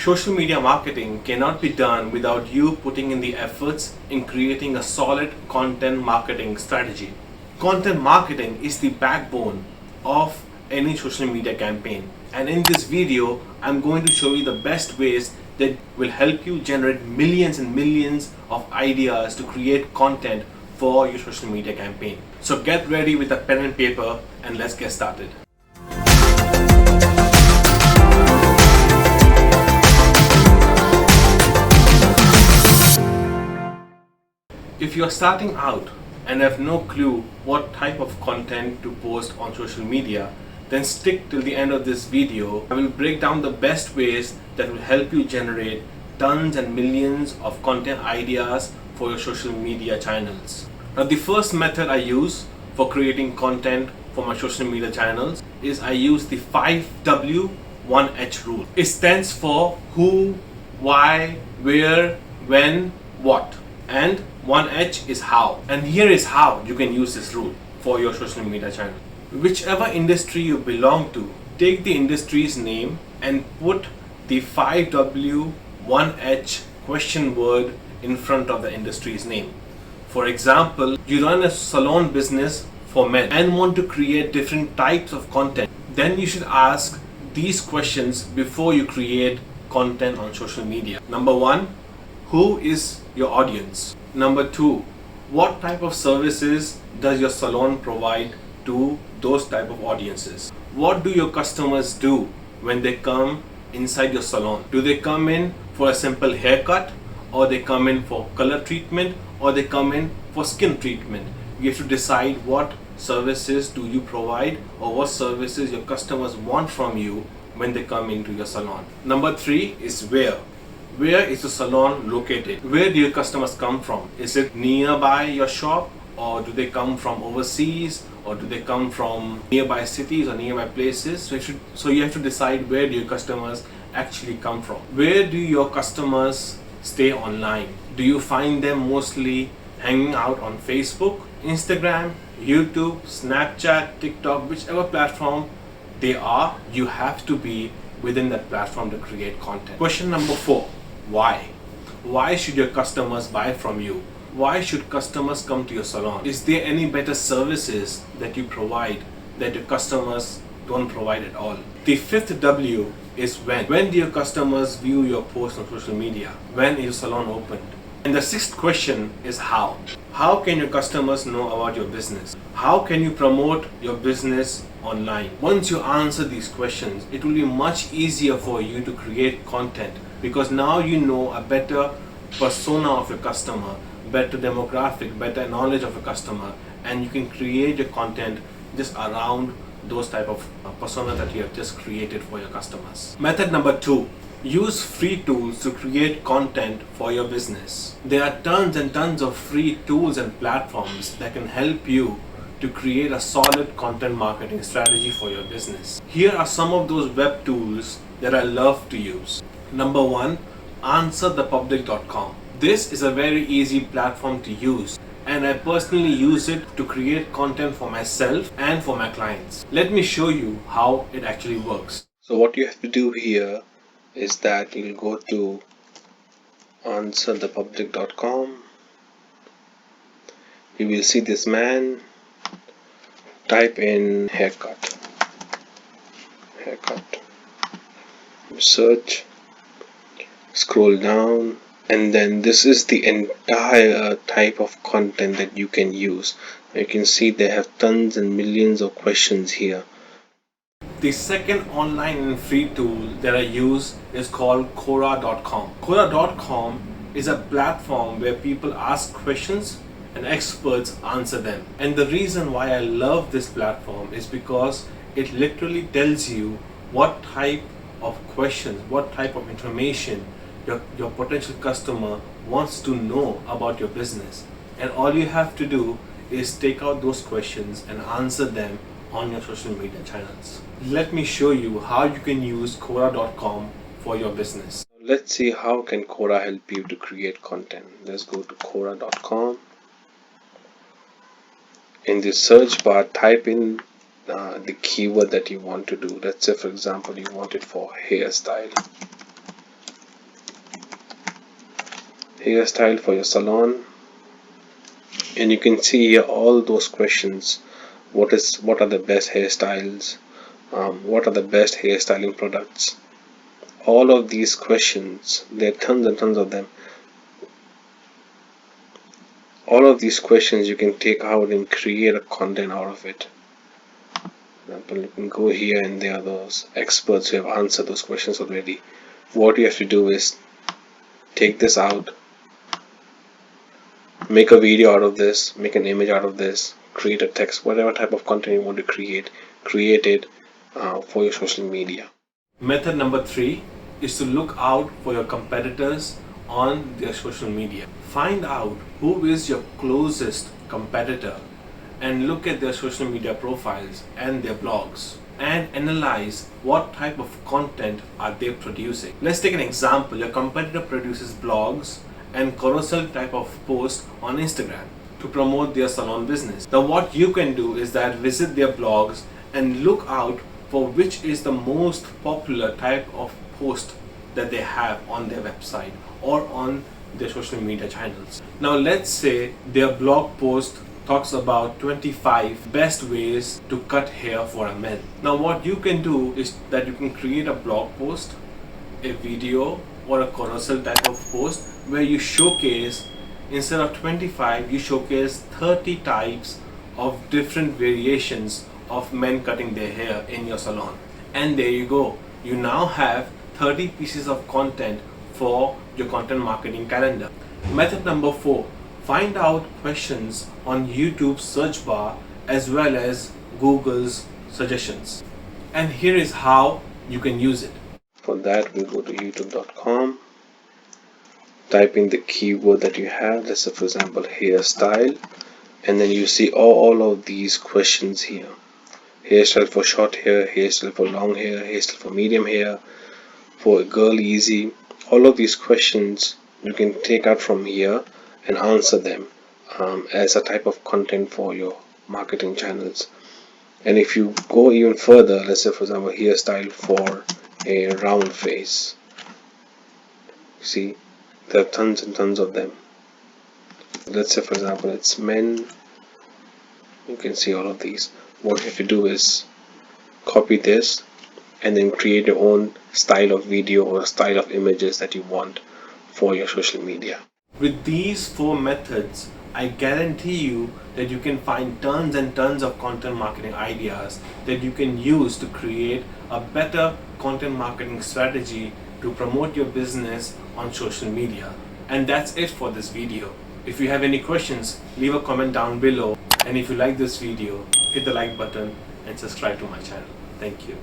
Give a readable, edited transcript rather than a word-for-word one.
Social media marketing cannot be done without you putting in the efforts in creating a solid content marketing strategy. Content marketing is the backbone of any social media campaign, and in this video I'm going to show you the best ways that will help you generate millions and millions of ideas to create content for your social media campaign. So get ready with a pen and paper and let's get started. If you are starting out and have no clue what type of content to post on social media, then stick till the end of this video. I will break down the best ways that will help you generate tons and millions of content ideas for your social media channels. Now, the first method I use for creating content for my social media channels is I use the 5W 1H rule. It stands for who, why, where, when, what, and 1H is how. And here is how you can use this rule for your social media channel. Whichever industry you belong to, take the industry's name and put the 5W 1H question word in front of the industry's name. For example, you run a salon business for men and want to create different types of content. Then you should ask these questions before you create content on social media. Number one, who is your audience? Number two, what type of services does your salon provide to those type of audiences? What do your customers do when they come inside your salon? Do they come in for a simple haircut, or they come in for color treatment, or they come in for skin treatment? You have to decide what services do you provide, or what services your customers want from you when they come into your salon. Number three is where. Where is the salon located? Where do your customers come from? Is it nearby your shop, or do they come from overseas, or do they come from nearby cities or nearby places? So you have to decide where do your customers actually come from. Where do your customers stay online? Do you find them mostly hanging out on Facebook, Instagram, YouTube, Snapchat, TikTok, whichever platform they are? You have to be within that platform to create content. Question number four. Why? Why should your customers buy from you? Why should customers come to your salon? Is there any better services that you provide that your customers don't provide at all? The fifth W is when. When do your customers view your post on social media? When is your salon opened? And the sixth question is how. How can your customers know about your business? How can you promote your business online? Once you answer these questions, it will be much easier for you to create content, because now you know a better persona of your customer, better demographic, better knowledge of your customer, and you can create your content just around those type of persona that you have just created for your customers. Method number two. Use free tools to create content for your business. There are tons and tons of free tools and platforms that can help you to create a solid content marketing strategy for your business. Here are some of those web tools that I love to use. Number one, answerthepublic.com. This is a very easy platform to use, and I personally use it to create content for myself and for my clients. Let me show you how it actually works. So what you have to do here is that you'll go to answerthepublic.com. You will see this man. Type in haircut, search, scroll down, and then this is the entire type of content that you can use. You can see they have tons and millions of questions here. The second online and free tool that I use is called Quora.com. Quora.com is a platform where people ask questions and experts answer them. And the reason why I love this platform is because it literally tells you what type of questions, what type of information your potential customer wants to know about your business. And all you have to do is take out those questions and answer them on your social media channels. Let me show you how you can use Quora.com for your business. Let's see how can Quora help you to create content. Let's go to Quora.com. In the search bar, type in the keyword that you want to do. Let's say, for example, you want it for hairstyle. hairstyle for your salon, and you can see here all those questions. What are the best hairstyles? What are the best hairstyling products? All of these questions, there are tons and tons of them. All of these questions you can take out and create a content out of it. For example, you can go here and there are those experts who have answered those questions already. What you have to do is take this out, make a video out of this, make an image out of this, create a text, whatever type of content you want to create it for your social media. Method number 3 is to look out for your competitors on their social media. Find out who is your closest competitor and look at their social media profiles and their blogs and analyze what type of content are they producing. Let's take an example. Your competitor produces blogs and carousel type of posts on Instagram to promote their salon business. Now what you can do is that visit their blogs and look out for which is the most popular type of post that they have on their website or on their social media channels. Now let's say their blog post talks about 25 best ways to cut hair for a man. Now what you can do is that you can create a blog post, a video or a carousel type of post where you showcase, instead of 25, you showcase 30 types of different variations of men cutting their hair in your salon. And there you go. You now have 30 pieces of content for your content marketing calendar. Method number 4, find out questions on YouTube's search bar as well as Google's suggestions. And here is how you can use it. For that, we go to youtube.com, type in the keyword that you have. Let's say, for example, hairstyle, and then you see all of these questions here. Hairstyle for short hair, hairstyle for long hair, hairstyle for medium hair, for a girl easy. All of these questions you can take out from here and answer them as a type of content for your marketing channels. And if you go even further, let's say for example hairstyle for a round face, see there are tons and tons of them. Let's say for example it's men, you can see all of these. What you have to do is copy this and then create your own style of video or style of images that you want for your social media. With these 4 methods, I guarantee you that you can find tons and tons of content marketing ideas that you can use to create a better content marketing strategy to promote your business on social media. And that's it for this video. If you have any questions, leave a comment down below. And if you like this video, hit the like button and subscribe to my channel. Thank you.